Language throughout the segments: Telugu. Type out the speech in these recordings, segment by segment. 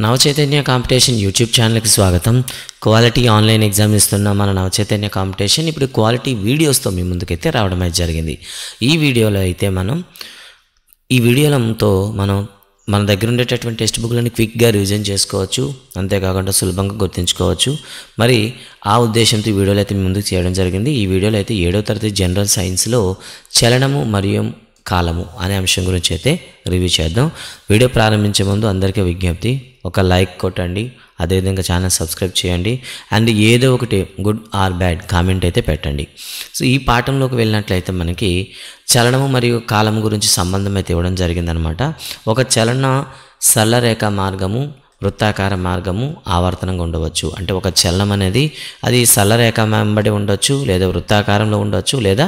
నవచైతన్య కాంపిటీషన్ యూట్యూబ్ ఛానల్కి స్వాగతం. క్వాలిటీ ఆన్లైన్ ఎగ్జామ్ ఇస్తున్న మన నవచైతన్య కాంపిటీషన్ ఇప్పుడు క్వాలిటీ వీడియోస్తో మీ ముందుకైతే రావడం అయితే జరిగింది. ఈ వీడియోలతో మనం మన దగ్గర ఉండేటటువంటి టెక్స్ట్ బుక్లని క్విక్గా రివిజన్ చేసుకోవచ్చు, అంతేకాకుండా సులభంగా గుర్తుంచుకోవచ్చు. మరి ఆ ఉద్దేశంతో ఈ వీడియోలో అయితే మీ ముందుకు చేయడం జరిగింది. ఈ వీడియోలో అయితే 7వ తరగతి జనరల్ సైన్స్లో చలనము మరియు కాలము అనే అంశం గురించి అయితే రివ్యూ చేద్దాం. వీడియో ప్రారంభించే ముందు అందరికీ విజ్ఞప్తి, ఒక లైక్ కొట్టండి, అదేవిధంగా ఛానల్ సబ్స్క్రైబ్ చేయండి, అండ్ ఏదో ఒకటి గుడ్ ఆర్ బ్యాడ్ కామెంట్ అయితే పెట్టండి. సో ఈ పాఠంలోకి వెళ్ళినట్లయితే మనకి చలనము మరియు కాలము గురించి సంబంధం అయితే ఇవ్వడం జరిగిందనమాట. ఒక చలన సరళరేఖ మార్గము, వృత్తాకార మార్గము, ఆవర్తనంగా ఉండవచ్చు. అంటే ఒక చలనం అనేది అది సరళరేఖ వెంబడి ఉండొచ్చు, లేదా వృత్తాకారంలో ఉండొచ్చు, లేదా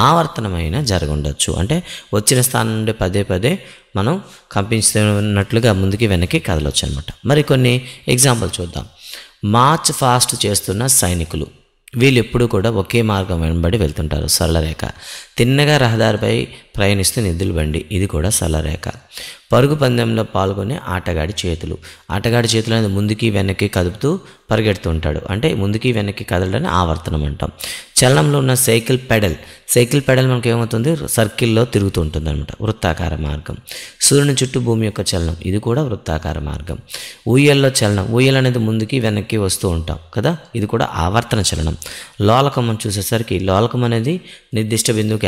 ఆవర్తనమైన జరిగి ఉండొచ్చు. అంటే వచ్చిన స్థానం నుండి పదే పదే మనం కంపించుతున్నట్లుగా ముందుకి వెనక్కి కదలొచ్చు అనమాట. మరి కొన్ని ఎగ్జాంపుల్ చూద్దాం. మార్చ్ ఫాస్ట్ చేస్తున్న సైనికులు, వీళ్ళు ఎప్పుడు కూడా ఒకే మార్గం వెంబడి వెళ్తుంటారు, సరళరేఖ. తిన్నగా రహదారిపై ప్రయాణిస్తూ నిద్దులు బండి, ఇది కూడా సరళరేఖ. పరుగు పందెంలో పాల్గొనే ఆటగాడి చేతులు అనేది ముందుకి వెనక్కి కదుపుతూ పరిగెడుతూ ఉంటాడు, అంటే ముందుకి వెనక్కి కదలడాన్ని ఆవర్తనం అంటాం. చలనంలో ఉన్న సైకిల్ పెడల్ మనకి ఏమవుతుంది, సర్కిల్లో తిరుగుతూ ఉంటుంది అనమాట, వృత్తాకార మార్గం. సూర్యుని చుట్టూ భూమి యొక్క చలనం, ఇది కూడా వృత్తాకార మార్గం. ఊయల్లో చలనం, ఊయల అనేది ముందుకి వెనక్కి వస్తూ ఉంటాం కదా, ఇది కూడా ఆవర్తన చలనం. లోలకం చూసేసరికి లోలకం అనేది నిర్దిష్ట బిందువుకి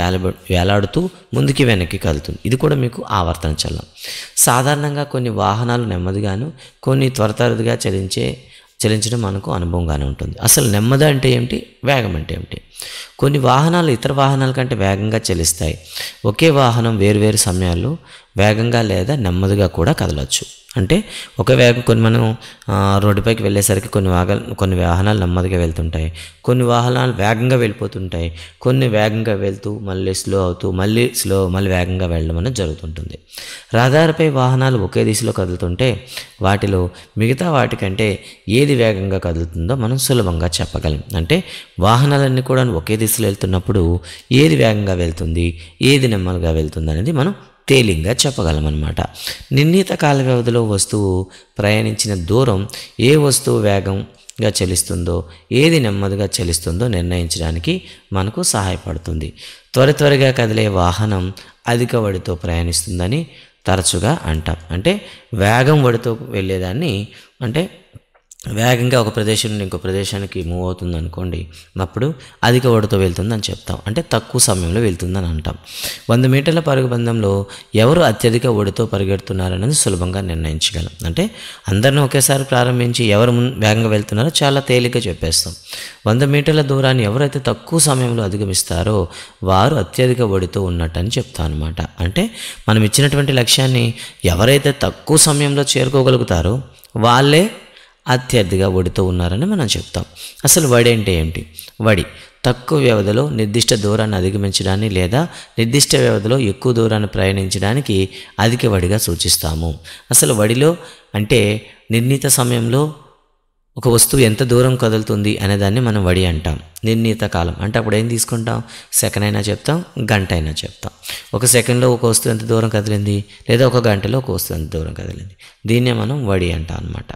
వేలాడుతూ ముందుకి వెనక్కి కదులుతుంది, ఇది కూడా మీకు ఆవర్తన చలనం. సాధారణంగా కొన్ని వాహనాలు నెమ్మదిగాను, కొన్ని త్వరితగతిగా చలించడం మనకు అనుభవంగానే ఉంటుంది. అసలు నెమ్మది అంటే ఏమిటి, వేగం అంటే ఏమిటి? కొన్ని వాహనాలు ఇతర వాహనాల కంటే వేగంగా చలిస్తాయి. ఒకే వాహనం వేరువేరు సమయాల్లో వేగంగా లేదా నెమ్మదిగా కూడా కదలవచ్చు. అంటే ఒక వేగం మనం రోడ్డుపైకి వెళ్ళేసరికి కొన్ని వాహనాలు నెమ్మదిగా వెళ్తుంటాయి, కొన్ని వాహనాలు వేగంగా వెళ్ళిపోతుంటాయి, కొన్ని వేగంగా వెళ్తూ మళ్ళీ స్లో అవుతూ మళ్ళీ వేగంగా వెళ్ళడం అనేది జరుగుతుంటుంది. రహదారిపై వాహనాలు ఒకే దిశలో కదులుతుంటే వాటిలో మిగతా వాటికంటే ఏది వేగంగా కదులుతుందో మనం సులభంగా చెప్పగలం. అంటే వాహనాలన్నీ కూడా ఒకే దిశలో వెళ్తున్నప్పుడు ఏది వేగంగా వెళ్తుంది, ఏది నెమ్మదిగా వెళ్తుంది అనేది మనం తేలిగ్గా చెప్పగలం అన్నమాట. నిర్ణీత కాల వ్యవధిలో వస్తువు ప్రయాణించిన దూరం ఏ వస్తువు వేగంగా చలిస్తుందో, ఏది నెమ్మదిగా చలిస్తుందో నిర్ణయించడానికి మనకు సహాయపడుతుంది. త్వరగా కదిలే వాహనం అధిక వడితో ప్రయాణిస్తుందని తరచుగా అంటాం. అంటే వేగం వడితో వెళ్ళేదాన్ని, అంటే వేగంగా ఒక ప్రదేశం నుండి ఇంకో ప్రదేశానికి మూవ్ అవుతుంది అనుకోండి, అప్పుడు అధిక వడితో వెళ్తుందని చెప్తాం, అంటే తక్కువ సమయంలో వెళ్తుందని అంటాం. 100 మీటర్ల పరుగు పందెంలో ఎవరు అత్యధిక వడితో పరిగెడుతున్నారనేది సులభంగా నిర్ణయించగలం. అంటే అందరిని ఒకేసారి ప్రారంభించి ఎవరు వేగంగా వెళ్తున్నారో చాలా తేలిగ్గా చెప్పేస్తాం. 100 మీటర్ల దూరాన్ని ఎవరైతే తక్కువ సమయంలో అధిగమిస్తారో వారు అత్యధిక వడితో ఉన్నట్టని చెప్తాం అనమాట. అంటే మనం ఇచ్చినటువంటి లక్ష్యాన్ని ఎవరైతే తక్కువ సమయంలో చేరుకోగలుగుతారో వాళ్ళే అత్యధిక వడితో ఉన్నారని మనం చెప్తాం. అసలు వడి అంటే ఏమిటి? వడి తక్కువ వ్యవధిలో నిర్దిష్ట దూరాన్ని అధిగమించడాన్ని లేదా నిర్దిష్ట వ్యవధిలో ఎక్కువ దూరాన్ని ప్రయాణించడానికి అధిక వడిగా సూచిస్తాము. అసలు వడిలో అంటే నిర్ణీత సమయంలో ఒక వస్తువు ఎంత దూరం కదులుతుంది అనేదాన్ని మనం వడి అంటాం. నిర్ణీత కాలం అంటే అప్పుడు ఏం తీసుకుంటాం, సెకండ్ అయినా చెప్తాం, గంట అయినా చెప్తాం. ఒక సెకండ్లో ఒక వస్తువు ఎంత దూరం కదిలింది, లేదా ఒక గంటలో ఒక వస్తువు ఎంత దూరం కదిలింది, దీన్నే మనం వడి అంటాం అనమాట.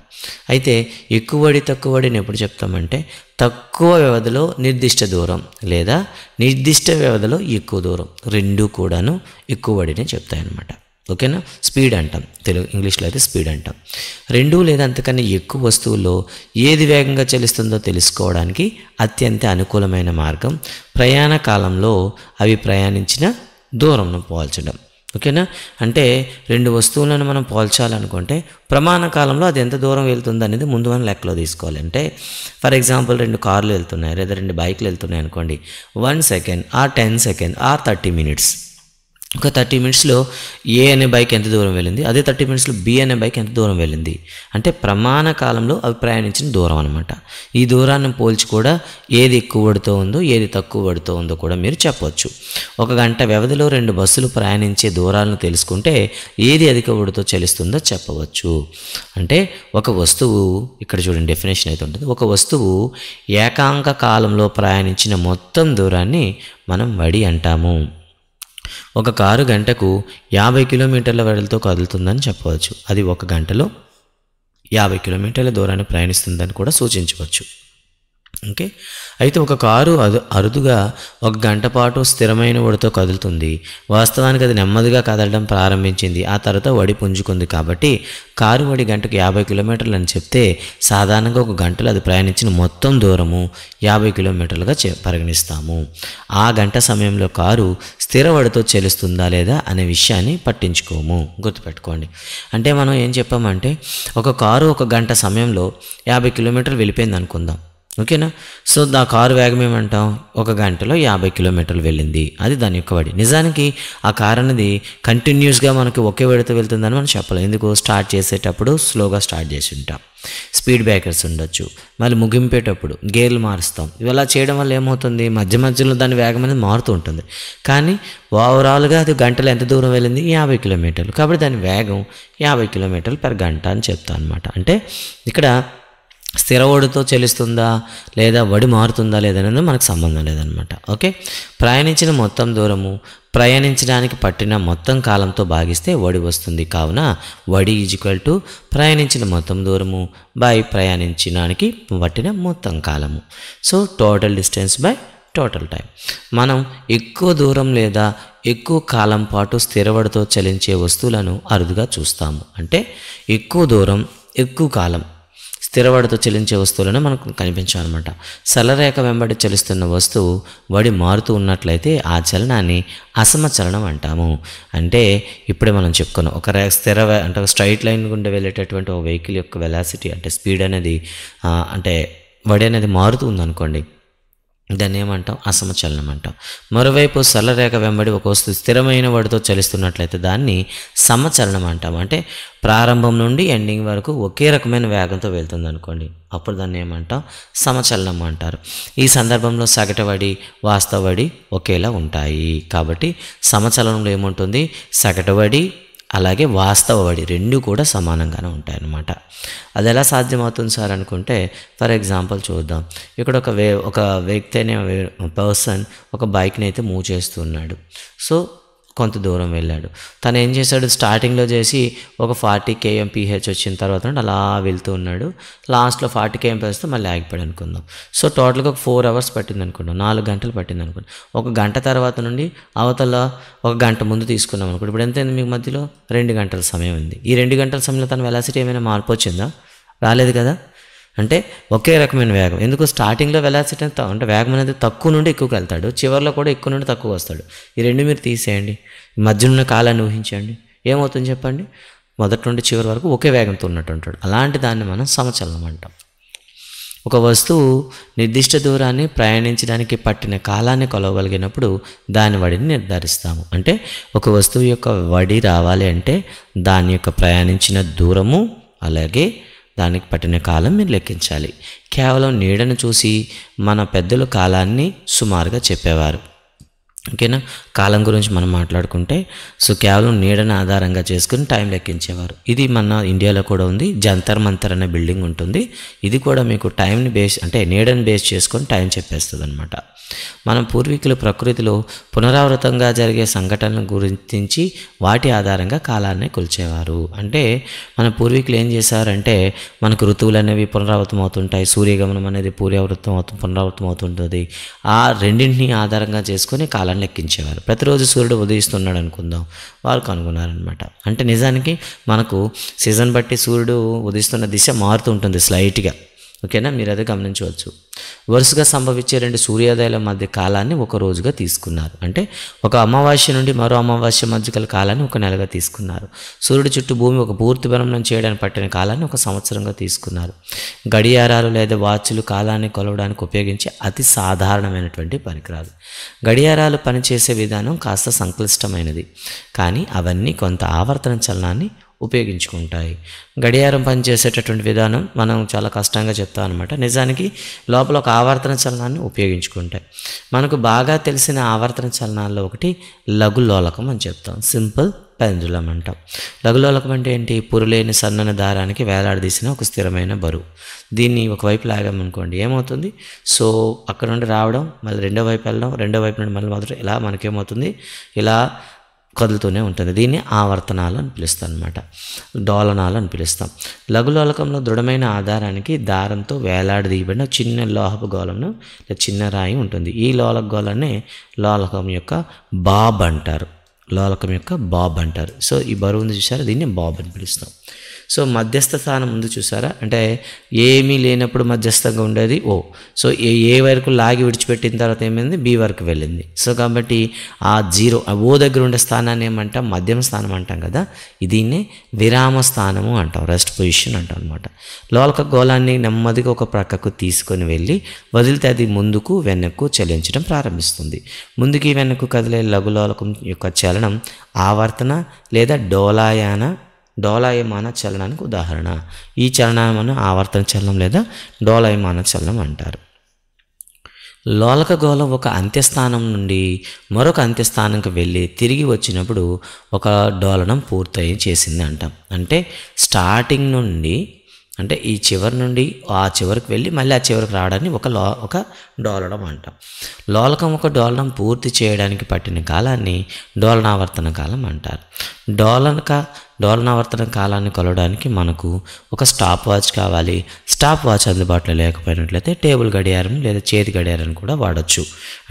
అయితే ఎక్కువ వడి తక్కువ వడిని ఎప్పుడు చెప్తామంటే తక్కువ వ్యవధిలో నిర్దిష్ట దూరం లేదా నిర్దిష్ట వ్యవధిలో ఎక్కువ దూరం, రెండూ కూడాను ఎక్కువ వడినే చెప్తాయన్నమాట. ఓకేనా? స్పీడ్ అంటాం, ఇంగ్లీష్లో అయితే స్పీడ్ అంటాం. 2 లేదా అంతకన్నా ఎక్కువ వస్తువుల్లో ఏది వేగంగా చలిస్తుందో తెలుసుకోవడానికి అత్యంత అనుకూలమైన మార్గం ప్రయాణ కాలంలో అవి ప్రయాణించిన దూరంను పోల్చడం. ఓకేనా? అంటే 2 వస్తువులను మనం పోల్చాలనుకుంటే ప్రమాణ కాలంలో అది ఎంత దూరం వెళ్తుంది అనేది ముందు మనం లెక్కలో తీసుకోవాలి. అంటే ఫర్ ఎగ్జాంపుల్ 2 కార్లు వెళ్తున్నాయి లేదా 2 బైక్లు వెళ్తున్నాయి అనుకోండి, 1 second are 10 second are 30 minutes. ఒక 30 మినిట్స్లో ఏ అనే బైక్ ఎంత దూరం వెళ్ళింది, అదే 30 మినిట్స్లో బి అనే బైక్ ఎంత దూరం వెళ్ళింది, అంటే ప్రమాణ కాలంలో అవి ప్రయాణించిన దూరం అనమాట. ఈ దూరాన్ని పోల్చి కూడా ఏది ఎక్కువ వడితో ఉందో ఏది తక్కువ వడితో ఉందో కూడా మీరు చెప్పవచ్చు. 1 గంట వ్యవధిలో 2 బస్సులు ప్రయాణించే దూరాలను తెలుసుకుంటే ఏది అధిక వడితో చలిస్తుందో చెప్పవచ్చు. అంటే ఒక వస్తువు, ఇక్కడ చూడండి డెఫినేషన్ అయితే ఉంటుంది, ఒక వస్తువు ఏకాంక కాలంలో ప్రయాణించిన మొత్తం దూరాన్ని మనం వడి అంటాము. ఒక కారు గంటకు 50 కిలోమీటర్ల వెడల్తో కదులుతుందని చెప్పవచ్చు. అది 1 గంటలో 50 కిలోమీటర్ల దూరాన్ని ప్రయాణిస్తుందని కూడా సూచించవచ్చు. ఓకే. అయితే ఒక కారు అరుదుగా 1 గంట పాటు స్థిరమైన వడితో కదులుతుంది. వాస్తవానికి అది నెమ్మదిగా కదలడం ప్రారంభించింది, ఆ తర్వాత వడి పుంజుకుంది. కాబట్టి కారు వడి గంటకు 50 కిలోమీటర్లు అని చెప్తే సాధారణంగా 1 గంటలో అది ప్రయాణించిన మొత్తం దూరము 50 కిలోమీటర్లుగా పరిగణిస్తాము. ఆ గంట సమయంలో కారు స్థిర వడితో చెలుస్తుందా లేదా అనే విషయాన్ని పట్టించుకోము, గుర్తుపెట్టుకోండి. అంటే మనం ఏం చెప్పామంటే ఒక కారు 1 గంట సమయంలో 50 కిలోమీటర్లు వెళ్ళిపోయింది అనుకుందాం. ఓకేనా. సో ఆ కారు వేగం ఏమంటాం, 1 గంటలో 50 కిలోమీటర్లు వెళ్ళింది, అది దాని యొక్క వడి. నిజానికి ఆ కారు అనేది కంటిన్యూస్గా మనకి ఒకే వడితో వెళ్తుందని మనం చెప్పలేం. ఎందుకు, స్టార్ట్ చేసేటప్పుడు స్లోగా స్టార్ట్ చేసి ఉంటాం, స్పీడ్ బ్రేకర్స్ ఉండొచ్చు, మళ్ళీ ముగింపేటప్పుడు గేర్లు మారుస్తాం. ఇవలా చేయడం వల్ల ఏమవుతుంది, మధ్య మధ్యలో దాని వేగం అనేది మారుతూ ఉంటుంది. కానీ ఓవరాల్గా అది గంటలో ఎంత దూరం వెళ్ళింది, 50 కిలోమీటర్లు. కాబట్టి దాని వేగం 50 కిలోమీటర్లు పర్ గంట అని చెప్తాను అనమాట. అంటే ఇక్కడ స్థిర వడితో చెలుస్తుందా లేదా వడి మారుతుందా లేదనేది మనకు సంబంధం లేదనమాట. ఓకే. ప్రయాణించిన మొత్తం దూరము ప్రయాణించడానికి పట్టిన మొత్తం కాలంతో భాగిస్తే వడి వస్తుంది. కావున వడి = ప్రయాణించిన మొత్తం దూరము బై ప్రయాణించడానికి పట్టిన మొత్తం కాలము. So total distance by total time. మనం ఎక్కువ దూరం లేదా ఎక్కువ కాలం పాటు స్థిరవడితో చలించే వస్తువులను అరుదుగా చూస్తాము. అంటే ఎక్కువ దూరం ఎక్కువ కాలం స్థిరవడితో చలించే వస్తువులను మనకు కనిపించాలన్నమాట. సరళరేఖ వెంబడి చలిస్తున్న వస్తువు వడి మారుతూ ఉన్నట్లయితే ఆ చలనాన్ని అసమచలనం అంటాము. అంటే ఇప్పుడే మనం చెప్పుకున్నాం, ఒక అంటే ఒక స్ట్రైట్ లైన్ గుండా వెళ్ళేటటువంటి ఒక వెహికల్ యొక్క వెలాసిటీ అంటే స్పీడ్ అనేది అంటే వడి అనేది మారుతూ ఉందనుకోండి, దాన్ని ఏమంటాం, అసమచలనం అంటాం. మరోవైపు సరళరేఖ వెంబడి ఒక వస్తువు స్థిరమైన వడితో చలిస్తున్నట్లయితే దాన్ని సమచలనం అంటాం. అంటే ప్రారంభం నుండి ఎండింగ్ వరకు ఒకే రకమైన వేగంతో వెళ్తుంది అనుకోండి, అప్పుడు దాన్ని ఏమంటాం, సమచలనం అంటారు. ఈ సందర్భంలో సగటు వడి వాస్తవ వడి ఒకేలా ఉంటాయి. కాబట్టి సమచలనంలో ఏముంటుంది, సగటు వడి అలాగే వాస్తవ వడి రెండు కూడా సమానంగానే ఉంటాయన్నమాట. అది ఎలా సాధ్యమవుతుంది సార్ అనుకుంటే, ఫర్ ఎగ్జాంపుల్ చూద్దాం. ఇక్కడ ఒక వ్యక్తి అనే పర్సన్ ఒక బైక్ని అయితే మూవ్ చేస్తున్నాడు. సో కొంత దూరం వెళ్ళాడు. తను ఏం చేశాడు, స్టార్టింగ్లో చేసి ఒక 40 kmph వచ్చిన తర్వాత అలా వెళ్తూ ఉన్నాడు. లాస్ట్లో 40 kmph మళ్ళీ ఆగిపోయాడు అనుకుందాం. సో టోటల్గా ఒక 4 hours పట్టింది అనుకుందాం, 4 గంటలు పట్టింది అనుకోండి. 1 గంట తర్వాత నుండి అవతల 1 గంట ముందు తీసుకున్నాం అనుకోండి. ఇప్పుడు ఎంత అయింది మీకు మధ్యలో, 2 గంటల సమయం ఉంది. ఈ 2 గంటల సమయంలో తన వెలాసిటీ ఏమైనా మార్పు వచ్చిందా, రాలేదు కదా. అంటే ఒకే రకమైన వేగం. ఎందుకు, స్టార్టింగ్లో వెలాసిటీ అంటే వేగం అనేది తక్కువ నుండి ఎక్కువకి వెళ్తాడు, చివరిలో కూడా ఎక్కువ నుండి తక్కువ వస్తాడు. ఈ రెండు మీరు తీసేయండి, మధ్య ఉన్న కాలాన్ని ఊహించండి, ఏమవుతుంది చెప్పండి, మొదటి నుండి చివరి వరకు ఒకే వేగంతో ఉన్నట్టు ఉంటాడు. అలాంటి దాన్ని మనం సమచలనం అంటాం. ఒక వస్తువు నిర్దిష్ట దూరాన్ని ప్రయాణించడానికి పట్టిన కాలాన్ని కొలవగలిగినప్పుడు దాని వడిని నిర్ధారిస్తాము. అంటే ఒక వస్తువు యొక్క వడి రావాలి అంటే దాని యొక్క ప్రయాణించిన దూరము అలాగే దానికి పట్టిన కాలం మీరు లెక్కించాలి. కేవలం నీడను చూసి మన పెద్దలు కాలాన్ని సుమారుగా చెప్పేవారు. ఓకేనా. కాలం గురించి మనం మాట్లాడుకుంటే సో కేవలం నీడను ఆధారంగా చేసుకుని టైం లెక్కించేవారు. ఇది మన ఇండియాలో కూడా ఉంది. జంతర్ మంతర్ అనే బిల్డింగ్ ఉంటుంది. ఇది కూడా మీకు టైంని బేస్ అంటే నీడని బేస్ చేసుకొని టైం చెప్పేస్తుంది అనమాట. మన పూర్వీకులు ప్రకృతిలో పునరావృతంగా జరిగే సంఘటనలను గురించి వాటి ఆధారంగా కాలాన్ని కొలిచేవారు. అంటే మన పూర్వీకులు ఏం చేశారంటే, మనకు ఋతువులు అనేవి పునరావృతం అవుతుంటాయి, సూర్యగమనం అనేది పునరావృతం అవుతుంటుంది. ఆ రెండింటిని ఆధారంగా చేసుకొని కాలాన్ని లెక్కించేవారు. ప్రతిరోజు సూర్యుడు ఉదయిస్తున్నాడు అనుకుందాం, వారు కనుగొన్నారనమాట. అంటే నిజానికి మనకు సీజన్ బట్టి సూర్యుడు ఉదయిస్తున్న దిశ మారుతూ ఉంటుంది స్లైట్గా. ఓకేనా, మీరు అదే గమనించవచ్చు. వరుసగా సంభవించే 2 సూర్యోదయాల మధ్య కాలాన్ని ఒక రోజుగా తీసుకున్నారు. అంటే ఒక అమావాస్య నుండి మరో అమావాస్య మధ్య గల కాలాన్ని 1 నెలగా తీసుకున్నారు. సూర్యుడి చుట్టూ భూమి ఒక పూర్తి భ్రమణం చేయడానికి పట్టిన కాలాన్ని 1 సంవత్సరంగా తీసుకున్నారు. గడియారాలు లేదా వాచ్లు కాలాన్ని కొలవడానికి ఉపయోగించే అతి సాధారణమైనటువంటి పరికరాలు. గడియారాలు పనిచేసే విధానం కాస్త సంక్లిష్టమైనది, కానీ అవన్నీ కొంత ఆవర్తన చలనాన్ని ఉపయోగించుకుంటాయి. గడియారం పనిచేసేటటువంటి విధానం మనం చాలా కష్టంగా చెప్తాం అనమాట. నిజానికి లోపల ఒక ఆవర్తన చలనాన్ని ఉపయోగించుకుంటాయి. మనకు బాగా తెలిసిన ఆవర్తన చలనాల్లో ఒకటి లఘులోలకం అని చెప్తాం, సింపుల్ పెండులం అంటాం. లఘులోలకం అంటే ఏంటి, పురులేని సన్నని దారానికి వేలాడదీసిన ఒక స్థిరమైన బరువు. దీన్ని ఒకవైపు లాగామనుకోండి ఏమవుతుంది, సో అక్కడ నుండి రావడం, మళ్ళీ రెండో వైపు వెళ్ళడం, రెండో వైపు నుండి మళ్ళీ మొదట ఇలా మనకేమవుతుంది, ఇలా కదులుతూనే ఉంటుంది. దీన్ని ఆవర్తనాలు అని పిలుస్తాం అనమాట, డోలనాలు అని పిలుస్తాం. లఘులోలకంలో దృఢమైన ఆధారానికి దారంతో వేలాడదీయబడిన చిన్న లోహపు గోళంను చిన్న రాయి ఉంటుంది. ఈ లోలక గోళాన్ని లోలకం యొక్క బాబ్ అంటారు. లోలకం యొక్క బాబ్ అంటారు. సో ఈ బరువు ఉంది చూసారా, దీన్ని బాబ్ అని పిలుస్తాం. సో మధ్యస్థ స్థానం ముందు చూసారా, అంటే ఏమీ లేనప్పుడు మధ్యస్థంగా ఉండేది ఓ. సో ఏ వరకు లాగి విడిచిపెట్టిన తర్వాత ఏమైంది, బి వరకు వెళ్ళింది. సో కాబట్టి ఆ జీరో ఓ దగ్గర ఉండే స్థానాన్ని ఏమంటాం, మధ్యమ స్థానం అంటాం కదా, దీన్నే విరామ స్థానము అంటాం, రెస్ట్ పొజిషన్ అంటాం అనమాట. లోలక గోళాన్ని నెమ్మదిగా ఒక ప్రక్కకు తీసుకొని వెళ్ళి వదిలితే అది ముందుకు వెనక్కు చలించడం ప్రారంభిస్తుంది. ముందుకి వెనక్కు కదిలే లఘులోలకం యొక్క చలనం ఆవర్తన లేదా డోలాయమాన చలనానికి ఉదాహరణ. ఈ చలనాన్ని ఆవర్తన చలనం లేదా డోలాయమాన చలనం అంటారు. లోలక గోళం ఒక అంత్యస్థానం నుండి మరొక అంత్యస్థానంకి వెళ్ళి తిరిగి వచ్చినప్పుడు ఒక డోలనం పూర్తి చేసింది అంటాం. అంటే స్టార్టింగ్ నుండి, అంటే ఈ చివరి నుండి ఆ చివరికి వెళ్ళి మళ్ళీ ఆ చివరికి రావడాన్ని ఒక డోలనం అంటాం. లోలకం ఒక డోలనం పూర్తి చేయడానికి పట్టిన కాలాన్ని డోలనావర్తన కాలం అంటారు. డోలనావర్తన కాలాన్ని కొలవడానికి మనకు ఒక స్టాప్ వాచ్ కావాలి. స్టాప్ వాచ్ అందుబాటులో లేకపోయినట్లయితే టేబుల్ గడియారం లేదా చేతి గడియారాన్ని కూడా వాడచ్చు.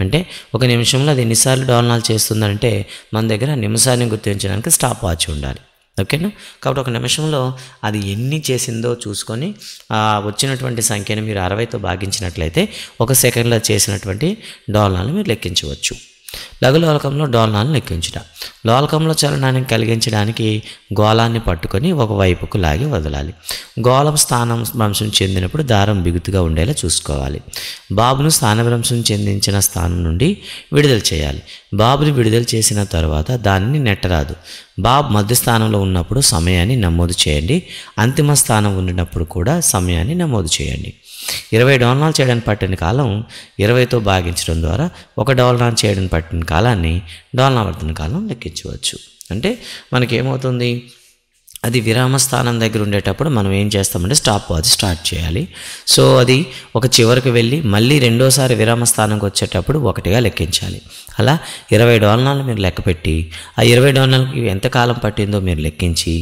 అంటే ఒక నిమిషంలో అది ఎన్నిసార్లు డోలనాలు చేస్తుందంటే మన దగ్గర నిమిషాన్ని గుర్తించడానికి స్టాప్ వాచ్ ఉండాలి. ఓకేనా. కాబట్టి ఒక నిమిషంలో అది ఎన్ని చేసిందో చూసుకొని వచ్చినటువంటి సంఖ్యను మీరు 60తో భాగించినట్లయితే ఒక సెకండ్లో చేసినటువంటి డోలనాలు మీరు లెక్కించవచ్చు. లఘులోలకంలో డోలనాలను లెక్కించుట. లోలకంలో చలనాన్ని కలిగించడానికి గోళాన్ని పట్టుకొని ఒకవైపుకు లాగి వదలాలి. గోళం స్థానభ్రంశం చెందినప్పుడు దారం బిగుతుగా ఉండేలా చూసుకోవాలి. బాబును స్థానభ్రంశం చెందించిన స్థానం నుండి విడుదల చేయాలి. బాబుని విడుదల చేసిన తర్వాత దానిని నెట్టరాదు. బాబు మధ్య స్థానంలో ఉన్నప్పుడు సమయాన్ని నమోదు చేయండి. అంతిమ స్థానం ఉన్నప్పుడు కూడా సమయాన్ని నమోదు చేయండి. 20 డోలనాలు చేయడానికి పట్టిన కాలం 20తో భాగించడం ద్వారా ఒక డోలనాలు చేయడానికి పట్టిన కాలాన్ని డోలనావర్తన కాలం లెక్కించవచ్చు. అంటే మనకేమవుతుంది, అది విరామ స్థానం దగ్గర ఉండేటప్పుడు మనం ఏం చేస్తామంటే స్టాప్ వాచ్ స్టార్ట్ చేయాలి. సో అది ఒక చివరికి వెళ్ళి మళ్ళీ రెండోసారి విరామ స్థానంకి వచ్చేటప్పుడు ఒకటిగా లెక్కించాలి. అలా 20 డోలనాలు మీరు లెక్కపెట్టి ఆ 20 డోలనాలకి ఎంత కాలం పట్టిందో మీరు లెక్కించి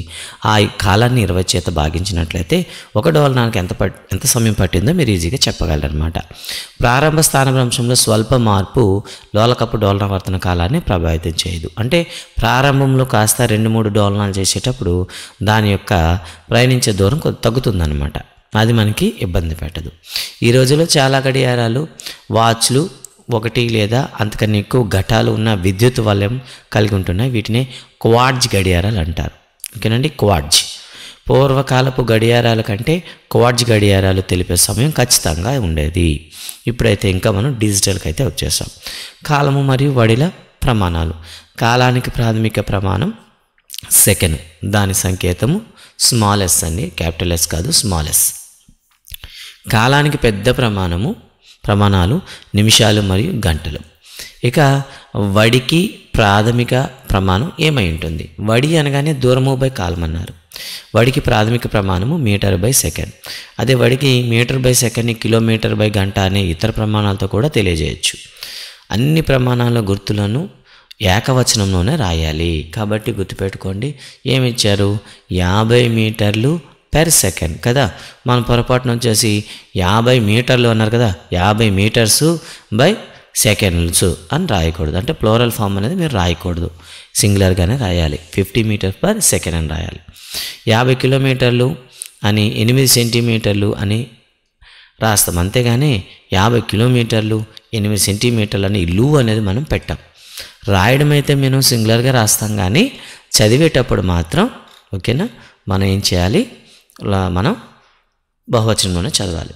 ఆ కాలాన్ని 20 చేత భాగించినట్లయితే ఒక డోలనానికి ఎంత సమయం పట్టిందో మీరు ఈజీగా చెప్పగలరనమాట. ప్రారంభ స్థానభ్రంశంలో స్వల్ప మార్పు లోలకపు డోలనావర్తన కాలాన్ని ప్రభావితం చేయదు. అంటే ప్రారంభంలో కాస్త 2-3 డోలనాలు చేసేటప్పుడు దాని యొక్క ప్రయాణించే దూరం తగ్గుతుందన్నమాట. అది మనకి ఇబ్బంది పెట్టదు. ఈ రోజుల్లో చాలా గడియారాలు, వాచ్లు 1 లేదా అంతకన్నా ఎక్కువ ఘటాలు ఉన్న విద్యుత్ వలయం కలిగి ఉంటున్నాయి. వీటిని క్వార్ట్జ్ గడియారాలు అంటారు. ఓకేనండి, క్వార్ట్జ్. పూర్వకాలపు గడియారాల కంటే క్వార్ట్జ్ గడియారాలు తెలిపే సమయం ఖచ్చితంగా ఉండేది. ఇప్పుడైతే ఇంకా మనం డిజిటల్కి అయితే వచ్చేసాం. కాలము మరియు వడిల ప్రమాణాలు. కాలానికి ప్రాథమిక ప్రమాణం సెకండ్, దాని సంకేతము స్మాల్ ఎస్ అండి, క్యాపిటల్ ఎస్ కాదు, స్మాల్ ఎస్. కాలానికి పెద్ద ప్రమాణాలు నిమిషాలు మరియు గంటలు. ఇక వడికి ప్రాథమిక ప్రమాణం ఏమై ఉంటుంది? వడి అనగానే దూరము బై కాలం అన్నారు. వడికి ప్రాథమిక ప్రమాణము మీటర్ బై సెకండ్. అదే వడికి మీటర్ బై సెకండ్ని కిలోమీటర్ బై గంట అనే ఇతర ప్రమాణాలతో కూడా తెలియజేయచ్చు. అన్ని ప్రమాణాల గుర్తులను ఏకవచనంలోనే రాయాలి. కాబట్టి గుర్తుపెట్టుకోండి, ఏమిచ్చారు, 50 మీటర్లు పెర్ సెకండ్ కదా. మన పొరపాటున వచ్చేసి 50 మీటర్లు అన్నారు కదా, 50 మీటర్సు బై సెకండ్స్ అని రాయకూడదు. అంటే ప్లోరల్ ఫామ్ అనేది మీరు రాయకూడదు, సింగులర్గానే రాయాలి. 50 మీటర్స్ పర్ సెకండ్ అని రాయాలి. 50 కిలోమీటర్లు అని 8 సెంటీమీటర్లు అని రాస్తాం, అంతేగాని 50 కిలోమీటర్లు 8 సెంటీమీటర్లు అని లూ అనేది మనం పెట్టాం. రాయడం అయితే మేము సింగులర్గా రాస్తాం, కానీ చదివేటప్పుడు మాత్రం ఓకేనా మనం ఏం చేయాలి, మనం బహువచనంలోనే చదవాలి.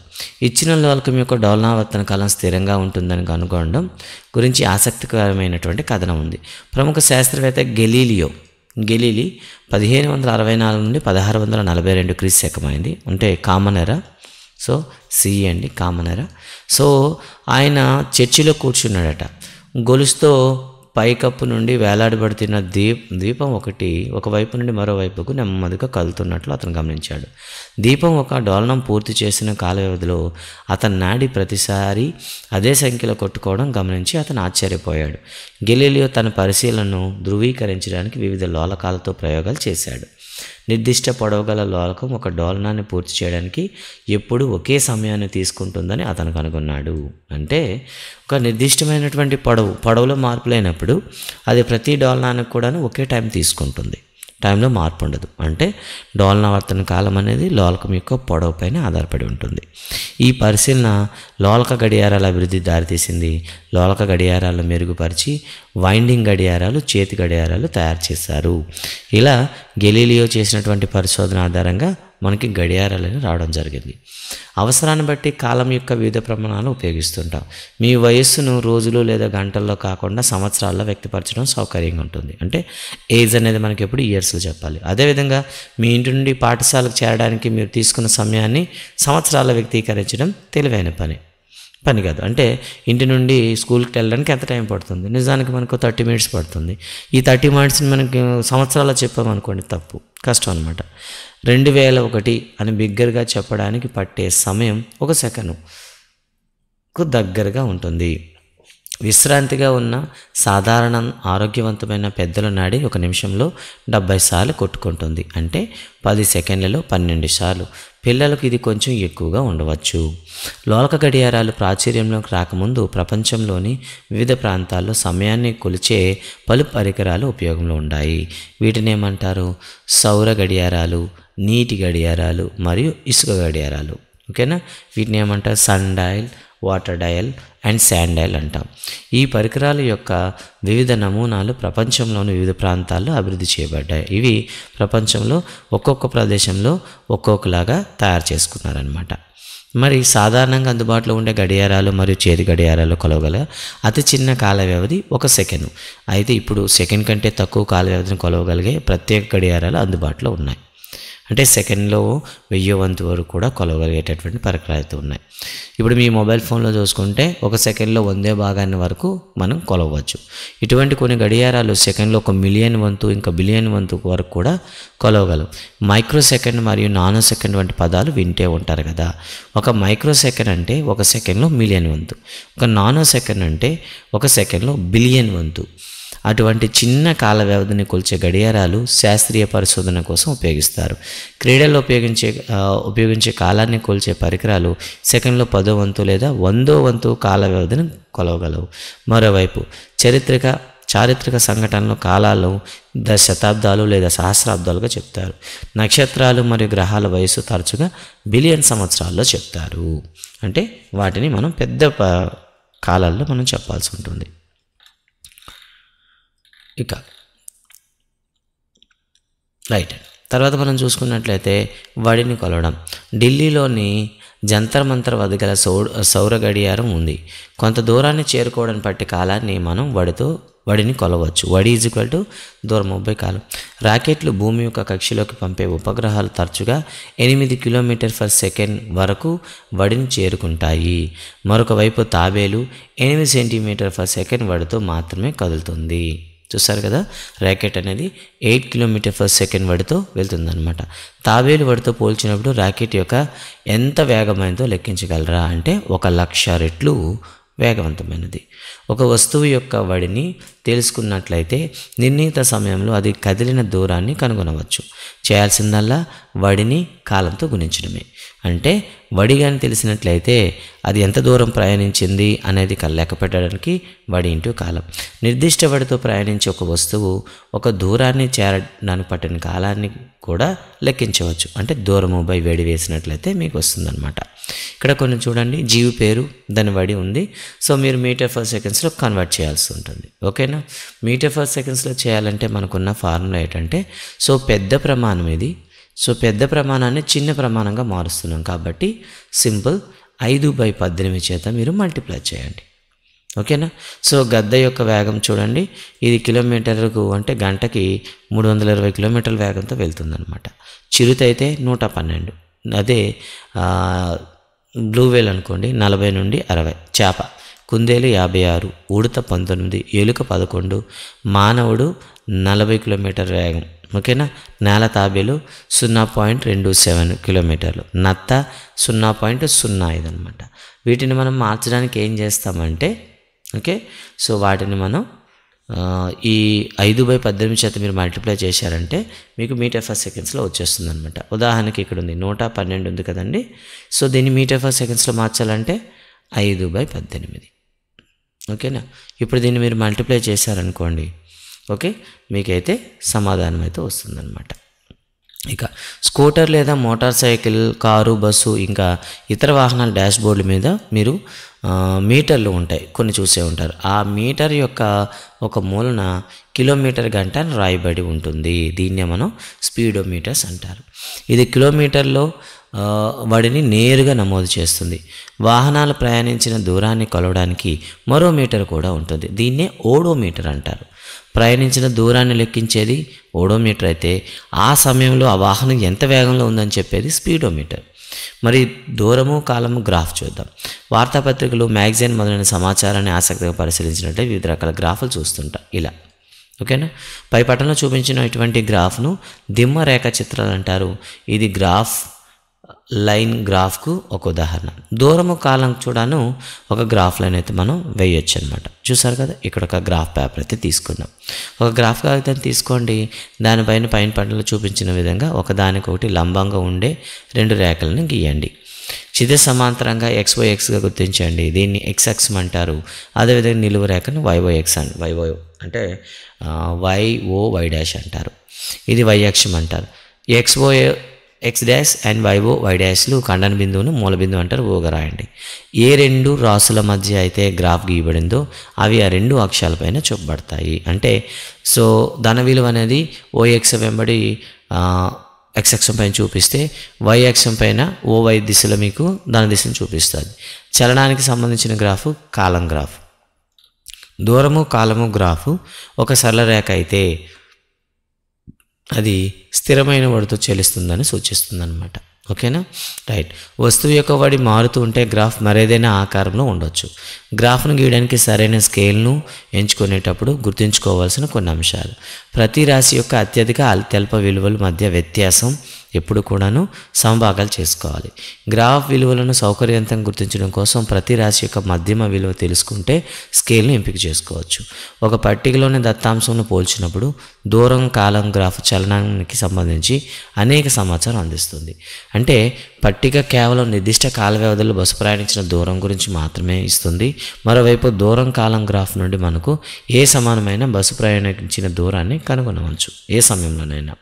ఇచ్చిన లోలకం యొక్క డోలనావర్తన కాలం స్థిరంగా ఉంటుందని కనుగొనడం గురించి ఆసక్తికరమైనటువంటి కథనం ఉంది. ప్రముఖ శాస్త్రవేత్త గెలీలీ 1564 నుండి 1642 క్రీస్తు శకమైంది. అంటే కామన్ ఎరా. సో సి అండి, కామన్ ఎరా. సో ఆయన చర్చిలో కూర్చున్నాడట. గొలుసుతో పైకప్పు నుండి వేలాడబడుతున్న దీపం ఒకవైపు నుండి మరోవైపుకు నెమ్మదిగా కదులుతున్నట్లు అతను గమనించాడు. దీపం ఒక డోలనం పూర్తి చేసిన కాల వ్యవధిలో అతని నాడి ప్రతిసారి అదే సంఖ్యలో కొట్టుకోవడం గమనించి అతను ఆశ్చర్యపోయాడు. గెలీలియో తన పరిశీలనను ధృవీకరించడానికి వివిధ లోలకాలతో ప్రయోగాలు చేశాడు. నిర్దిష్ట పొడవుగల లోలకం ఒక డోలనాన్ని పూర్తి చేయడానికి ఎప్పుడూ ఒకే సమయాన్ని తీసుకుంటుందని అతను కనుగొన్నాడు. అంటే ఒక నిర్దిష్టమైనటువంటి పొడవులో మార్పు లేనప్పుడు అది ప్రతి డోలనానికి కూడా ఒకే టైం తీసుకుంటుంది. టైంలో మార్పు ఉండదు. అంటే డోలనావర్తన కాలం అనేది లోలకం యొక్క పొడవు పైన ఆధారపడి ఉంటుంది. ఈ పరిశీలన లోలక గడియారాల అభివృద్ధి దారితీసింది. లోలక గడియారాలను మెరుగుపరిచి వైండింగ్ గడియారాలు, చేతి గడియారాలు తయారు చేశారు. ఇలా గెలీలియో చేసినటువంటి పరిశోధన ఆధారంగా మనకి గడియారాలని రావడం జరిగింది. అవసరాన్ని బట్టి కాలం యొక్క వివిధ ప్రమాణాలు ఉపయోగిస్తుంటాం. మీ వయస్సును రోజులు లేదా గంటల్లో కాకుండా సంవత్సరాల్లో వ్యక్తపరచడం సౌకర్యంగా ఉంటుంది. అంటే ఏజ్ అనేది మనకి ఎప్పుడు ఇయర్స్లో చెప్పాలి. అదేవిధంగా మీ ఇంటి నుండి పాఠశాలకు చేరడానికి మీరు తీసుకున్న సమయాన్ని సంవత్సరాల్లో వ్యక్తీకరించడం తెలివైన పని కాదు. అంటే ఇంటి నుండి స్కూల్కి వెళ్ళడానికి ఎంత టైం పడుతుంది, నిజానికి మనకు 30 మినిట్స్ పడుతుంది. ఈ 30 మినిట్స్ని మనకి సంవత్సరాల్లో చెప్పామనుకోండి తప్పు, కష్టం అనమాట. 2001 అని బిగ్గరగా చెప్పడానికి పట్టే సమయం 1 సెకనుకు దగ్గరగా ఉంటుంది. విశ్రాంతిగా ఉన్న సాధారణ ఆరోగ్యవంతమైన పెద్దల నాడి 1 నిమిషంలో 70 సార్లు కొట్టుకుంటుంది. అంటే 10 సెకండ్లలో 12 సార్లు. పిల్లలకు ఇది కొంచెం ఎక్కువగా ఉండవచ్చు. లోలక గడియారాలు ప్రాచుర్యంలోకి రాకముందు ప్రపంచంలోని వివిధ ప్రాంతాల్లో సమయాన్ని కొలిచే పలు పరికరాలు ఉపయోగంలో ఉన్నాయి. వీటిని ఏమంటారు? సౌర గడియారాలు, నీటి గడియారాలు మరియు ఇసుక గడియారాలు. ఓకేనా? వీటిని ఏమంటారు? Sun dial, water dial and sand dial అంటాం. ఈ పరికరాల యొక్క వివిధ నమూనాలు ప్రపంచంలోని వివిధ ప్రాంతాల్లో అభివృద్ధి చేయబడ్డాయి. ఇవి ప్రపంచంలో ఒక్కొక్క ప్రదేశంలో ఒక్కొక్కలాగా తయారు చేసుకున్నారనమాట. మరి సాధారణంగా అందుబాటులో ఉండే గడియారాలు మరియు చేతి గడియారాలు కొలవగల అతి చిన్న కాల వ్యవధి 1 సెకండ్. అయితే ఇప్పుడు సెకండ్ కంటే తక్కువ కాల వ్యవధిని కొలవగలిగే ప్రత్యేక గడియారాలు అందుబాటులో ఉన్నాయి. అంటే సెకండ్లో 1000 వంతు వరకు కూడా కొలవగలిగేటటువంటి పరికరాలు అయితే ఉన్నాయి. ఇప్పుడు మీ మొబైల్ ఫోన్లో చూసుకుంటే 1 సెకండ్లో 100 భాగాన్ని వరకు మనం కొలవచ్చు. ఇటువంటి కొన్ని గడియారాలు సెకండ్లో 1 మిలియన్ వంతు, ఇంకా బిలియన్ వంతు వరకు కూడా కొలవగలవు. మైక్రో సెకండ్ మరియు నానో సెకండ్ వంటి పదాలు వింటే ఉంటారు కదా. ఒక మైక్రో సెకండ్ అంటే 1 సెకండ్లో మిలియన్ వంతు, ఒక నానో సెకండ్ అంటే 1 సెకండ్లో బిలియన్ వంతు. అటువంటి చిన్న కాల వ్యవధిని కొలిచే గడియారాలు శాస్త్రీయ పరిశోధన కోసం ఉపయోగిస్తారు. క్రీడల్లో ఉపయోగించే కాలాన్ని కొలిచే పరికరాలు సెకండ్లో 10వ వంతు లేదా 100వ వంతు కాల వ్యవధిని కొలవగలవు. మరోవైపు చారిత్రక సంఘటనలు కాలాలు శతాబ్దాలు లేదా సహస్రాబ్దాలుగా చెప్తారు. నక్షత్రాలు మరియు గ్రహాల వయసు తరచుగా బిలియన్ సంవత్సరాల్లో చెప్తారు. అంటే వాటిని మనం పెద్ద కాలాల్లో మనం చెప్పాల్సి ఉంటుంది. ఇక రైట్, తర్వాత మనం చూసుకున్నట్లయితే వడిని కొలవడం. ఢిల్లీలోని జంతర్ మంతర్ వద్ద గల సౌర గడియారం ఉంది. కొంత దూరాన్ని చేరుకోవడానికి పట్టే కాలాన్ని మనం వడిని కొలవచ్చు. వడి = దూరం 30 కాలం. రాకెట్లు భూమి యొక్క కక్షలోకి పంపే ఉపగ్రహాలు తరచుగా 8 km/s వరకు వడిని చేరుకుంటాయి. మరొక వైపు తాబేలు 8 cm/s వడితో మాత్రమే కదులుతుంది. చూసారు కదా, ర్యాకెట్ అనేది 8 km/s వడితో వెళ్తుందన్నమాట. తాబేలు వడితో పోల్చినప్పుడు ర్యాకెట్ యొక్క ఎంత వేగమైనదో లెక్కించగలరా అంటే 1,00,000 రెట్లు వేగవంతమైనది. ఒక వస్తువు యొక్క వడిని తెలుసుకున్నట్లయితే నిర్ణీత సమయంలో అది కదిలిన దూరాన్ని కనుగొనవచ్చు. చేయాల్సిందల్లా వడిని కాలంతో గుణించడమే. అంటే వడి కానీ తెలిసినట్లయితే అది ఎంత దూరం ప్రయాణించింది అనేది లెక్క పెట్టడానికి వడి ఇంటూ కాలం. నిర్దిష్ట వడితో ప్రయాణించే ఒక వస్తువు ఒక దూరాన్ని చేరడానికి పట్టిన కాలాన్ని కూడా లెక్కించవచ్చు. అంటే దూరము బై వడి వేసినట్లయితే మీకు వస్తుందన్నమాట. ఇక్కడ కొన్ని చూడండి, జీవి పేరు, దాని వడి ఉంది. సో మీరు మీటర్/సెకండ్స్లో కన్వర్ట్ చేయాల్సి ఉంటుంది. ఓకేనా? మీటర్/సెకండ్స్లో చేయాలంటే మనకున్న ఫార్ములా ఏంటంటే, సో పెద్ద ప్రమాణం ఇది. సో పెద్ద ప్రమాణాన్ని చిన్న ప్రమాణంగా మారుస్తున్నాం కాబట్టి సింపుల్ 5/18 చేత మీరు మల్టిప్లై చేయండి. ఓకేనా? సో గద్ద యొక్క వేగం చూడండి, ఇది కిలోమీటర్కు అంటే గంటకి 320 కిలోమీటర్ల వేగంతో వెళ్తుందన్నమాట. చిరుత అయితే 112. అదే బ్లూ వేల్ అనుకోండి 40 నుండి 60. చేప కుందేలు 56, ఉడత 19, ఎలుక 11, మానవుడు 40 కిలోమీటర్ వేగం. ఓకేనా. నేల తాబేలు 0.27 కిలోమీటర్లు, నత్త 0.05 అనమాట. వీటిని మనం మార్చడానికి ఏం చేస్తామంటే ఓకే, సో వాటిని మనం ఈ 5/18 చేత మీరు మల్టిప్లై చేశారంటే మీకు మీటర్/సెకండ్స్లో వచ్చేస్తుంది అనమాట. ఉదాహరణకి ఇక్కడ ఉంది 112 ఉంది కదండి. సో దీన్ని మీటర్/సెకండ్స్లో మార్చాలంటే 5/18. ఓకేనా. ఇప్పుడు దీన్ని మీరు మల్టిప్లై చేశారనుకోండి, ఓకే, మీకైతే సమాధానం అయితే వస్తుందన్నమాట. ఇక స్కూటర్ లేదా మోటార్ సైకిల్, కారు, బస్సు ఇంకా ఇతర వాహనాల డాష్ బోర్డుల మీద మీరు మీటర్లు ఉంటాయి, కొన్ని చూసే ఉంటారు. ఆ మీటర్ యొక్క ఒక మూలన కిలోమీటర్ గంట అని రాయబడి ఉంటుంది. దీన్నే మనం స్పీడోమీటర్స్ అంటారు. ఇది కిలోమీటర్లో వాడిని నేరుగా నమోదు చేస్తుంది. వాహనాలు ప్రయాణించిన దూరాన్ని కొలవడానికి మరో మీటర్ కూడా ఉంటుంది. దీన్నే ఓడోమీటర్ అంటారు. ప్రయాణించిన దూరాన్ని లెక్కించేది ఓడోమీటర్ అయితే ఆ సమయంలో ఆ వాహనం ఎంత వేగంలో ఉందని చెప్పేది స్పీడోమీటర్. మరి దూరము, కాలము గ్రాఫ్ చూద్దాం. వార్తాపత్రికలు, మ్యాగజైన్ మొదలైన సమాచారాన్ని ఆసక్తిగా పరిశీలించినట్లే వివిధ రకాల గ్రాఫ్లు చూస్తుంటాం ఇలా. ఓకేనా. పై పటంలో చూపించిన ఇటువంటి గ్రాఫ్ను దిమ్మ రేఖ చిత్రాలు అంటారు. ఇది గ్రాఫ్ లైన్ గ్రాఫ్కు ఒక ఉదాహరణ. దూరము, కాలం చూడాను ఒక గ్రాఫ్ లైన్ అయితే మనం వేయొచ్చు అనమాట. చూసారు కదా, ఇక్కడ ఒక గ్రాఫ్ పేపర్ అయితే తీసుకున్నాం. ఒక గ్రాఫ్ కాగితాన్ని తీసుకోండి, దానిపైన పైన పటంలో చూపించిన విధంగా ఒకదానికొకటి లంబంగా ఉండే 2 రేఖలను గీయండి. క్షితిజ సమాంతరంగా XYXగా గుర్తించండి. దీన్ని X అక్షం అంటారు. అదేవిధంగా నిలువు రేఖను YYX అంటే YOY డాష్ అంటారు. ఇది Y అక్షం అంటారు. X డాష్ అండ్ YOY డాష్లు ఖండన బిందువును మూల బిందువు అంటారు. ఓగా రాయండి. ఏ 2 రాసుల మధ్య అయితే గ్రాఫ్ గీయబడిందో అవి ఆ 2 అక్షాలపైన చూపబడతాయి. అంటే సో ధన విలువ అనేది OX వెంబడి X అక్షం పైన చూపిస్తే Y అక్షం పైన OY దిశలో మీకు ధన దిశను చూపిస్తుంది. చలనానికి సంబంధించిన గ్రాఫ్ కాలం గ్రాఫ్. దూరము, కాలము గ్రాఫ్ ఒక సరళ రేఖ అయితే అది స్థిరమైన వడితో చెల్లిస్తుందని సూచిస్తుంది అనమాట. ఓకేనా. రైట్. వస్తువు యొక్క వడి మారుతూ ఉంటే గ్రాఫ్ మరేదైనా ఆకారంలో ఉండొచ్చు. గ్రాఫ్ను గీయడానికి సరైన స్కేల్ను ఎంచుకునేటప్పుడు గుర్తుంచుకోవాల్సిన కొన్ని అంశాలు. ప్రతి రాశి యొక్క అత్యధిక అత్యల్ప విలువల మధ్య వ్యత్యాసం ఎప్పుడు కూడాను సమభాగాలు చేసుకోవాలి. గ్రాఫ్ విలువలను సౌకర్యవంతంగా గుర్తించడం కోసం ప్రతి రాశి యొక్క మధ్యమ విలువ తెలుసుకుంటే స్కేల్ను ఎంపిక చేసుకోవచ్చు. ఒక పట్టికలోని దత్తాంశంను పోల్చినప్పుడు దూరం, కాలం గ్రాఫ్ చలనానికి సంబంధించి అనేక సమాచారం అందిస్తుంది. అంటే పట్టిక కేవలం నిర్దిష్ట కాల వ్యవధిలో బస్సు ప్రయాణించిన దూరం గురించి మాత్రమే ఇస్తుంది. మరోవైపు దూరం, కాలం గ్రాఫ్ నుండి మనకు ఏ సమానమైన బస్సు ప్రయాణించిన దూరాన్ని కనుగొనవచ్చు ఏ సమయంలోనైనా.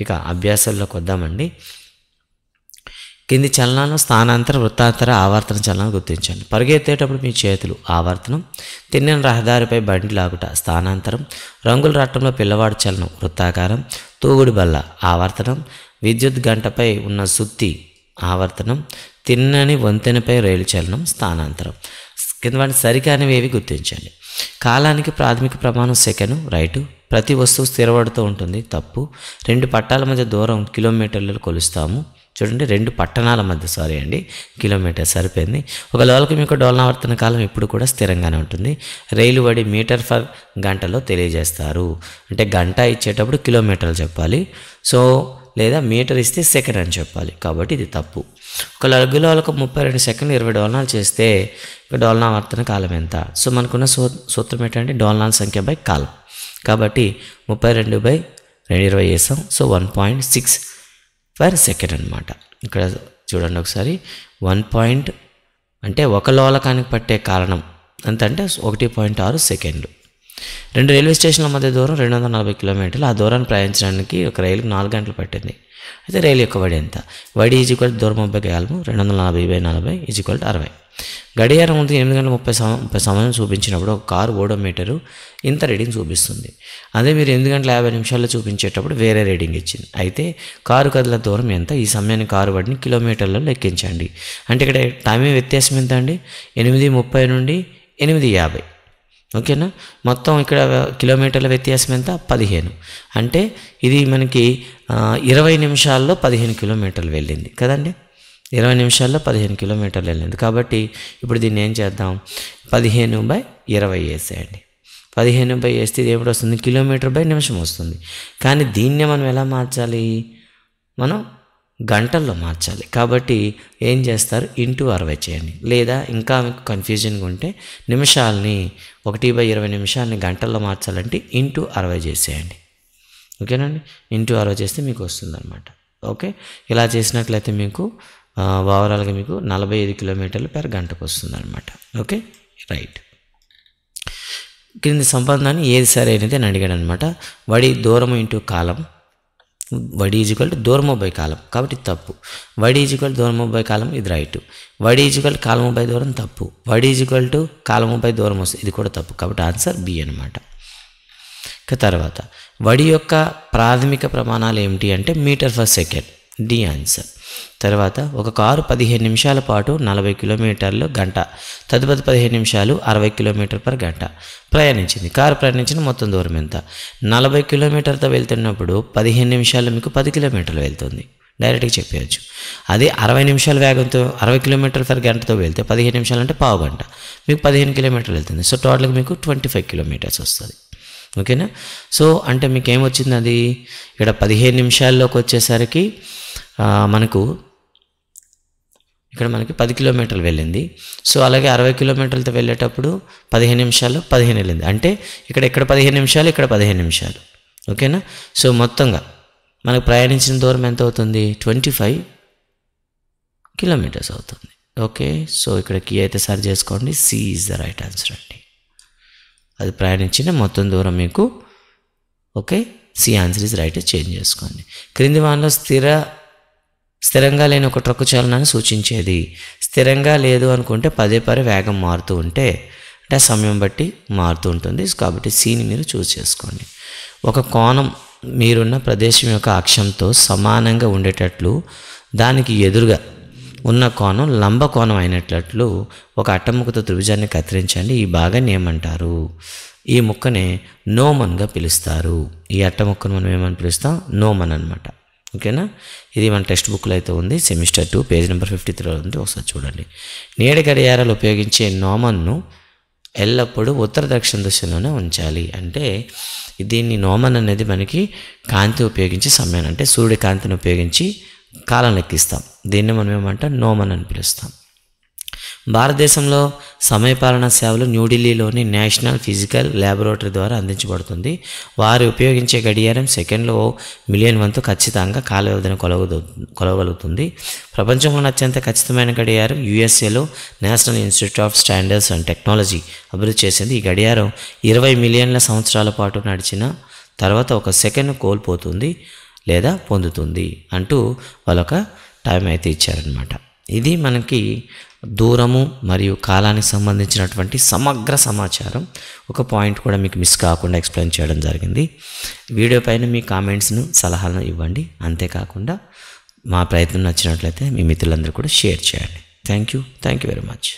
ఇక అభ్యాసాల్లోకి వద్దామండి. కింది చలనాలను స్థానాంతర, వృత్తాంతర, ఆవర్తన చలనాలు గుర్తించండి. పరిగెత్తేటప్పుడు మీ చేతులు ఆవర్తనం, తిన్నని రహదారిపై బండి లాగుట స్థానాంతరం, రంగుల రట్టంలో పిల్లవాడి చలనం వృత్తాకారం, తూగుడు బల్ల ఆవర్తనం, విద్యుత్ గంటపై ఉన్న సుత్తి ఆవర్తనం, తిన్నని వంతెనపై రైలు చలనం స్థానాంతరం. కింద వాటిని సరికానివి గుర్తించండి. కాలానికి ప్రాథమిక ప్రమాణం సెకను రైటు. ప్రతి వస్తువు స్థిరపడుతూ ఉంటుంది తప్పు. 2 పట్టాల మధ్య దూరం కిలోమీటర్లలో కొలుస్తాము. చూడండి, 2 పట్టణాల మధ్య కిలోమీటర్ సరిపోయింది. ఒక లోలకం యొక్క డోలనావర్తన కాలం ఎప్పుడు కూడా స్థిరంగానే ఉంటుంది. రైలు వడి మీటర్ ఫర్ గంటలో తెలియజేస్తారు. అంటే గంట ఇచ్చేటప్పుడు కిలోమీటర్లు చెప్పాలి. సో లేదా మీటర్ ఇస్తే సెకండ్ అని చెప్పాలి. కాబట్టి ఇది తప్పు. ఒక లఘులోలకు 32 సెకండ్లు 20 డోలనాలు చేస్తే డోలనావర్తన కాలం ఎంత? సో మనకున్న సూత్రం ఏంటంటే డోలనాల సంఖ్య బై కాలం. కాబట్టి 32/20 చేస్తాం. సో 1.6 పర్ సెకండ్ అనమాట. ఇక్కడ చూడండి ఒకసారి 1 అంటే ఒక లోలకానికి పట్టే కారణం ఎంత అంటే 1.6 సెకండ్లు. 2 రైల్వే స్టేషన్ల మధ్య దూరం 240 కిలోమీటర్లు. ఆ దూరాన్ని ప్రయాణించడానికి ఒక రైలుకు 4 గంటలు పట్టింది. అయితే రైలు యొక్క వడి ఎంత? వడి దూరం 30 కాలము 240/40 60. గడియారం 8:30 సమయం చూపించినప్పుడు ఒక కారు ఓడోమీటరు ఇంత రీడింగ్ చూపిస్తుంది. అదే మీరు 8:50 చూపించేటప్పుడు వేరే రీడింగ్ ఇచ్చింది. అయితే కారు కదిలే దూరం ఎంత? ఈ సమయాన్ని కారు వడిని కిలోమీటర్లో లెక్కించండి. అంటే ఇక్కడ టైమింగ్ వ్యత్యాసం ఎంత అండి? 8:30 నుండి 8:50. ఓకేనా. మొత్తం ఇక్కడ కిలోమీటర్ల వ్యత్యాసం ఎంత? 15. అంటే ఇది మనకి 20 నిమిషాల్లో 15 కిలోమీటర్లు వెళ్ళింది కదండి. 20 నిమిషాల్లో 15 కిలోమీటర్లు వెళ్ళింది. కాబట్టి ఇప్పుడు దీన్ని ఏం చేద్దాం, 15/20 వేసేయండి. 15 వేస్తే ఇది ఎప్పుడు వస్తుంది, km/నిమిషం వస్తుంది. కానీ దీన్నే మనం ఎలా మార్చాలి, మనం గంటల్లో మార్చాలి. కాబట్టి ఏం చేస్తారు, × 60 చేయండి. లేదా ఇంకా మీకు కన్ఫ్యూజన్గా ఉంటే నిమిషాలని 1/20 నిమిషాలని గంటల్లో మార్చాలంటే × 60 చేసేయండి. ఓకేనండి, × 60 చేస్తే మీకు వస్తుంది అనమాట. ఓకే, ఇలా చేసినట్లయితే మీకు ఓవరాల్గా మీకు 45 km/గంటకు వస్తుంది అనమాట. Okay, right. క్రింది సంబంధాన్ని ఏది సరైనది అని అడిగాడు అనమాట. వడి దూరము ఇంటూ కాలం, వడి ఈజ్వల్ దూరము బై కాలం, కాబట్టి తప్పు. వడి ఈజ్వల్ దూరము బై కాలం, ఇది రైట్. వడి ఈజ్వల్ కాలము బై దూరం, తప్పు. వడి ఈజ్వల్ కాలము బై దూరం వస్తుంది, ఇది కూడా తప్పు. కాబట్టి ఆన్సర్ బి అనమాట. ఇక తర్వాత వడి యొక్క ప్రాథమిక ప్రమాణాలు ఏమిటి అంటే మీటర్/సెకండ్, డి ఆన్సర్. తర్వాత ఒక కారు 15 నిమిషాల పాటు 40 కిలోమీటర్లు గంట, తదుపరి 15 నిమిషాలు 60 km/గంట ప్రయాణించింది. కారు ప్రయాణించిన మొత్తం దూరం ఎంత? 40 కిలోమీటర్తో వెళ్తున్నప్పుడు 15 నిమిషాల్లో మీకు 10 కిలోమీటర్లు వెళ్తుంది, డైరెక్ట్గా చెప్పేయచ్చు. అదే 60 నిమిషాల వేగంతో 60 km/గంటతో వెళ్తే 15 నిమిషాలు అంటే పావు గంట, మీకు 15 కిలోమీటర్లు వెళ్తుంది. సో టోటల్గా మీకు 25 కిలోమీటర్స్ వస్తుంది. ఓకేనా, సో అంటే మీకు ఏమొచ్చింది, అది ఇక్కడ 15 నిమిషాల్లోకి వచ్చేసరికి మనకు ఇక్కడ మనకి 10 కిలోమీటర్లు వెళ్ళింది. సో అలాగే 60 కిలోమీటర్లతో వెళ్ళేటప్పుడు 15 నిమిషాల్లో 15 వెళ్ళింది. అంటే ఇక్కడ 15 నిమిషాలు, ఇక్కడ 15 నిమిషాలు. ఓకేనా, సో మొత్తంగా మనకు ప్రయాణించిన దూరం ఎంత అవుతుంది, 25 కిలోమీటర్స్ అవుతుంది. ఓకే, సో ఇక్కడ కీ అయితే సరి చేసుకోండి, C is the right answer అండి. అది ప్రయాణించిన మొత్తం దూరం మీకు. Okay, C answer is right, change చేసుకోండి. క్రింది వానలో స్థిరంగా లేని ఒక ట్రక్కు చలనాన్ని సూచించేది. స్థిరంగా లేదు అనుకుంటే పదే వేగం మారుతూ ఉంటే అంటే సమయం బట్టి మారుతూ ఉంటుంది. కాబట్టి సిని మీరు చూస్ చేసుకోండి. ఒక కోణం మీరున్న ప్రదేశం యొక్క అక్షంతో సమానంగా ఉండేటట్లు దానికి ఎదురుగా ఉన్న కోణం లంబ కోణం అయినట్లు ఒక అట్టముక్కతో త్రిభుజాన్ని కత్తిరించండి. ఈ భాగాన్ని ఏమంటారు? ఈ ముక్కనే నోమన్గా పిలుస్తారు. ఈ అట్టముక్కను మనం ఏమని పిలుస్తాం? నోమన్ అనమాట. ఓకేనా, ఇది మన టెక్స్ట్ బుక్లో అయితే ఉంది, సెమిస్టర్ 2 పేజ్ నెంబర్ 53 ఉంది, ఒకసారి చూడండి. నీడ గడియారాలు ఉపయోగించే నోమన్ను ఎల్లప్పుడూ ఉత్తర దక్షిణ దిశలోనే ఉంచాలి. అంటే దీన్ని నోమన్ అనేది మనకి కాంతి ఉపయోగించి సమయాన్ని, అంటే సూర్యుడి కాంతిని ఉపయోగించి కాలం లెక్కిస్తాం. దీన్ని మనం ఏమంటాం? నోమన్ అని పిలుస్తాం. భారతదేశంలో సమయపాలన సేవలు న్యూఢిల్లీలోని నేషనల్ ఫిజికల్ ల్యాబొరేటరీ ద్వారా అందించబడుతుంది. వారు ఉపయోగించే గడియారం సెకండ్లో 1,000,000 వంతు ఖచ్చితంగా కాల వ్యవధిని కొలవగలుగుతుంది. ప్రపంచంలోని అత్యంత ఖచ్చితమైన గడియారం యుఎస్ఏలో national institute of standards and technology అభివృద్ధి చేసింది. ఈ గడియారం 20 మిలియన్ల సంవత్సరాల పాటు నడిచిన తర్వాత 1 సెకండ్ కోల్పోతుంది లేదా పొందుతుంది అంటూ వాళ్ళొక టైం అయితే ఇచ్చారనమాట. ఇది మనకి దూరము మరియు కాలానికి సంబంధించినటువంటి సమగ్ర సమాచారం. ఒక పాయింట్ కూడా మీకు మిస్ కాకుండా ఎక్స్ప్లెయిన్ చేయడం జరిగింది. వీడియో పైన మీ కామెంట్స్ను, సలహాలను ఇవ్వండి. అంతేకాకుండా మా ప్రయత్నం నచ్చినట్లయితే మీ మిత్రులందరూ కూడా షేర్ చేయండి. Thank you very much.